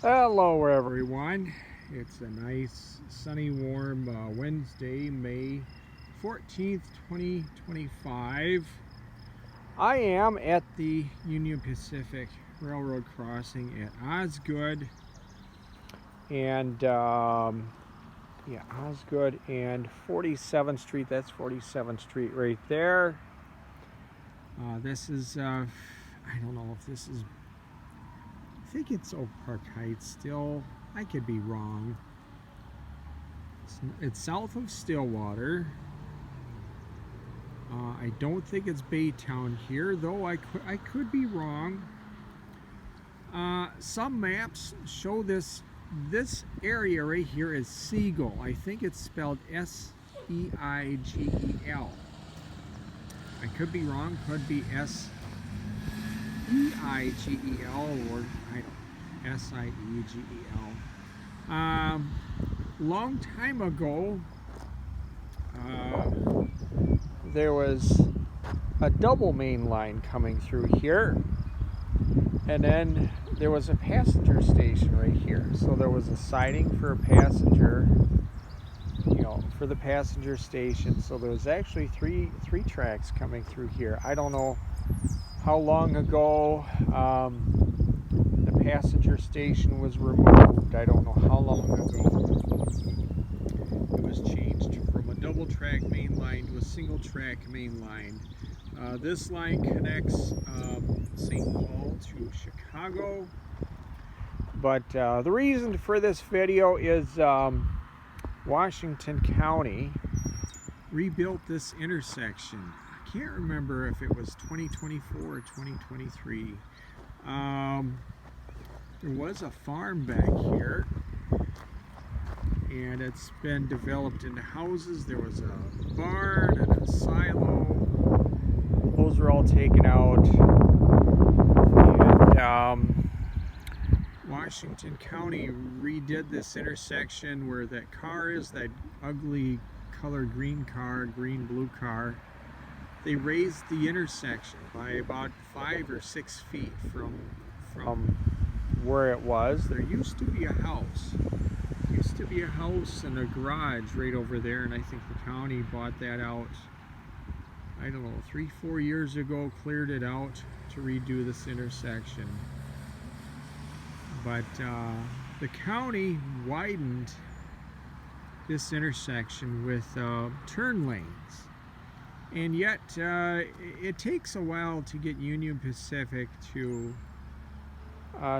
Hello everyone. It's a nice sunny warm Wednesday, May 14th, 2025. I am at the Union Pacific Railroad crossing at Osgood and Osgood and 47th Street. That's 47th Street right there. This is I don't know if this is, I think it's Oak Park Heights still. I could be wrong. It's south of Stillwater. I don't think it's Baytown here, though I could be wrong. Some maps show this area right here as Siegel. I think it's spelled S-E-I-G-E-L. I could be wrong. Could be S-E-I-G-E-L or S-I-E-G-E-L. Long time ago, there was a double main line coming through here, and then there was a passenger station right here. So there was a siding for a passenger, for the passenger station. So there was actually three tracks coming through here. I don't know how long ago the passenger station was removed. I don't know how long ago it was changed from a double track main line to a single track main line. This line connects St. Paul to Chicago. But the reason for this video is Washington County rebuilt this intersection. I can't remember if it was 2024 or 2023. There was a farm back here, and it's been developed into houses. There was a barn and a silo. Those were all taken out. And Washington County redid this intersection where that car is, that ugly color green car, green-blue car. They raised the intersection by about 5 or 6 feet from where it was. There used to be a house. And a garage right over there, and I think the county bought that out, I don't know, 3-4 years ago, cleared it out to redo this intersection. But the county widened this intersection with turn lanes. And yet, it takes a while to get Union Pacific to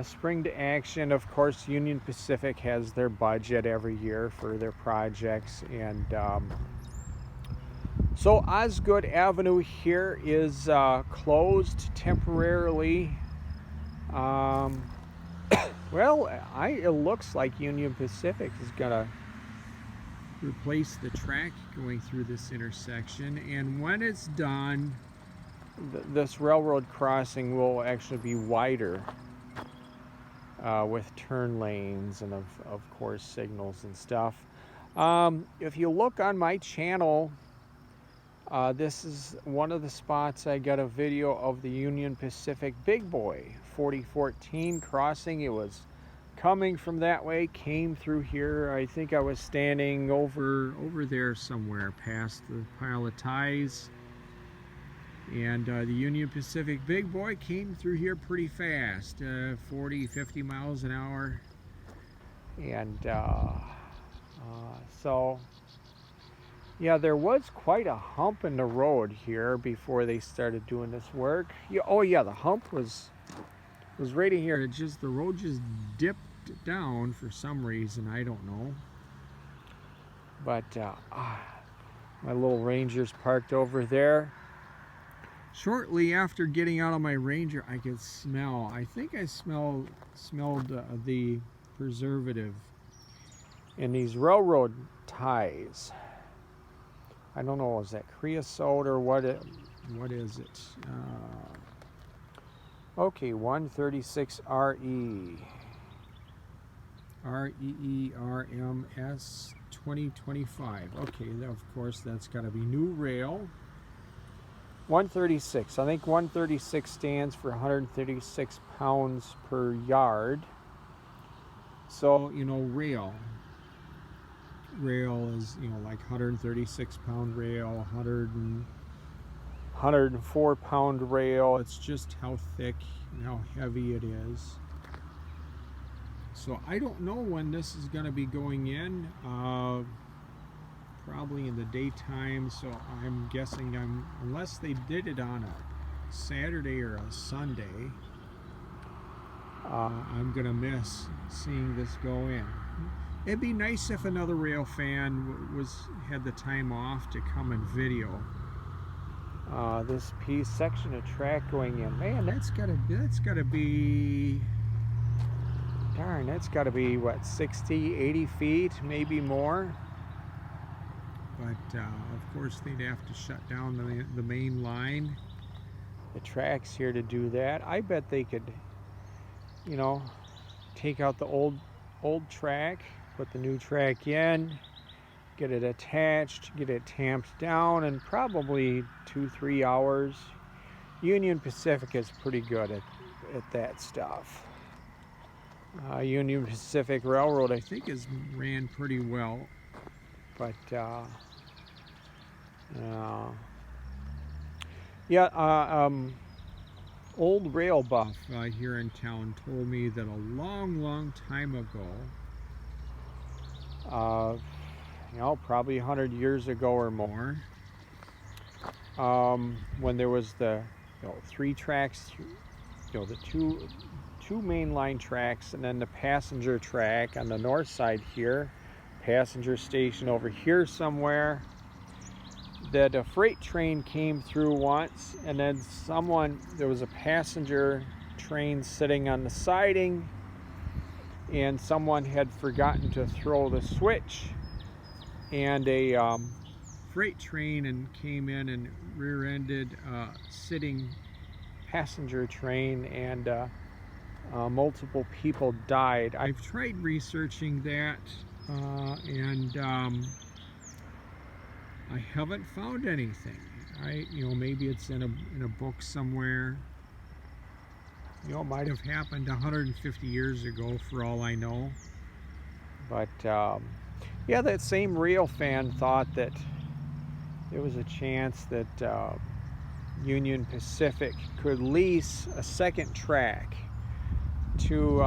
spring to action. Of course, Union Pacific has their budget every year for their projects. And so Osgood Avenue here is closed temporarily. Well, it looks like Union Pacific is gonna replace the track going through this intersection, and when it's done, this railroad crossing will actually be wider with turn lanes and of course signals and stuff. If you look on my channel, this is one of the spots I got a video of the Union Pacific Big Boy 4014 crossing. It was coming from that way, came through here. I think I was standing over there somewhere past the pile of ties, and the Union Pacific Big Boy came through here pretty fast, 40-50 miles an hour. And so yeah, there was quite a hump in the road here before they started doing this work. Oh yeah, the hump was right in here. The road just dipped down for some reason, I don't know. But my little Ranger's parked over there. Shortly after getting out of my Ranger, I could smell, I think I smelled the preservative in these railroad ties. I don't know, is that creosote or what is it? Okay, 136 RE. REERMS 2025. Okay, of course, that's got to be new rail. 136. I think 136 stands for 136 pounds per yard. So, you know, rail is, you know, like 136 pound rail, 104 pound rail. It's just how thick and how heavy it is. So I don't know when this is going to be going in. Probably in the daytime. So I'm guessing, unless they did it on a Saturday or a Sunday, I'm going to miss seeing this go in. It'd be nice if another rail fan had the time off to come and video this section of track going in. Man, that's gotta be, darn, that's gotta be what, 60, 80 feet, maybe more. But of course they'd have to shut down the main line, the tracks here to do that. I bet they could, you know, take out the old track, put the new track in, get it attached, get it tamped down in probably 2-3 hours. Union Pacific is pretty good at that stuff. Union Pacific Railroad, I think, ran pretty well, but old rail buff here in town told me that a long time ago, you know, probably 100 years ago or more, when there was the, you know, 3 tracks, you know, the two mainline tracks, and then the passenger track on the north side here, passenger station over here somewhere, that a freight train came through once, and then there was a passenger train sitting on the siding, and someone had forgotten to throw the switch, and a freight train came in and rear-ended sitting passenger train, and multiple people died. I've tried researching that, and I haven't found anything. You know, maybe it's in a book somewhere. You know, it might have happened 150 years ago, for all I know. But yeah, that same rail fan thought that there was a chance that Union Pacific could lease a second track to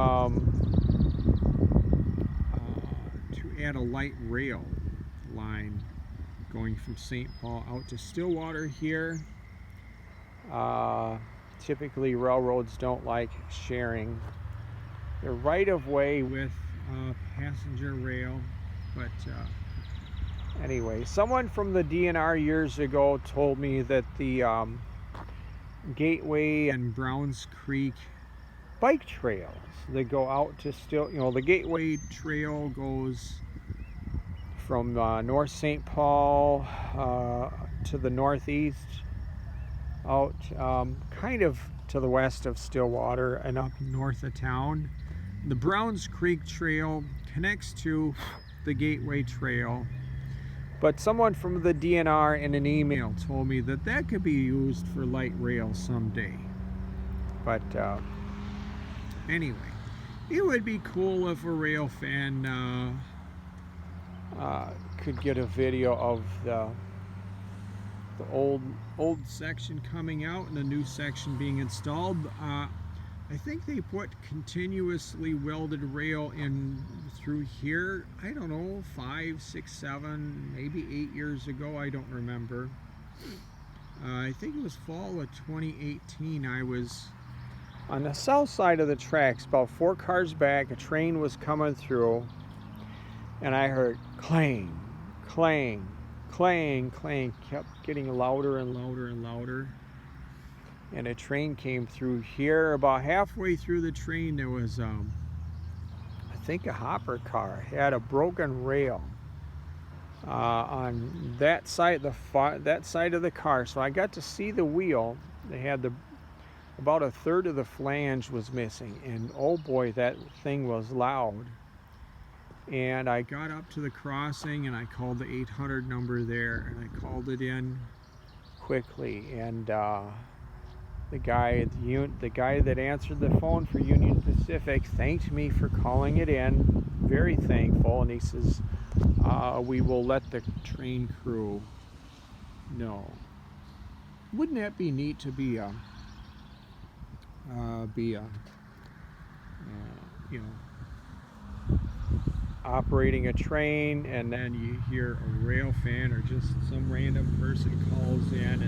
add a light rail line going from St. Paul out to Stillwater here. Typically railroads don't like sharing their right-of-way with passenger rail, but anyway, someone from the DNR years ago told me that the Gateway and Browns Creek bike trails that go out to the Gateway Trail goes from North St. Paul to the northeast, out kind of to the west of Stillwater and up north of town. The Browns Creek Trail connects to the Gateway Trail, but someone from the DNR in an email told me that could be used for light rail someday. But anyway, it would be cool if a rail fan could get a video of the old section coming out and the new section being installed. I think they put continuously welded rail in through here, I don't know, 5, 6, 7, maybe 8 years ago, I don't remember. I think it was fall of 2018. I was on the south side of the tracks, about 4 cars back. A train was coming through, and I heard clang, clang, clang, clang, kept getting louder and louder and louder. And a train came through here. About halfway through the train, there was, I think, a hopper car. It had a broken rail on that side of the car. So I got to see the wheel. They had about a third of the flange was missing, and oh boy, that thing was loud. And I got up to the crossing, and I called the 800 number there, and I called it in quickly, and the guy that answered the phone for Union Pacific thanked me for calling it in. Very thankful, and he says, we will let the train crew know. Wouldn't that be neat to be a you know, operating a train, and then you hear a rail fan or just some random person calls in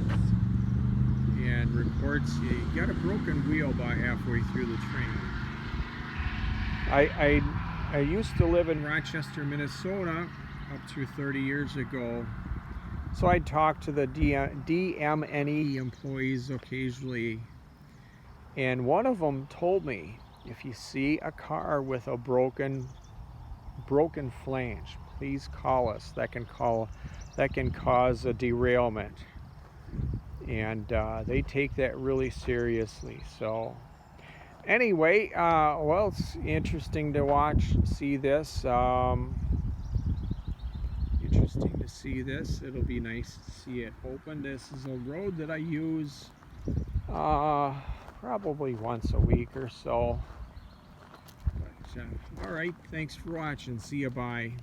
and reports you got a broken wheel by halfway through the train. I used to live in Rochester, Minnesota, up to 30 years ago. So I'd talk to the DMNE employees occasionally, and one of them told me, if you see a car with a broken flange, please call us. That can cause a derailment, and they take that really seriously. So anyway, well, it's interesting to see this. Interesting to see this. It'll be nice to see it open. This is a road that I use probably once a week or so. But, all right, thanks for watching. See you, bye.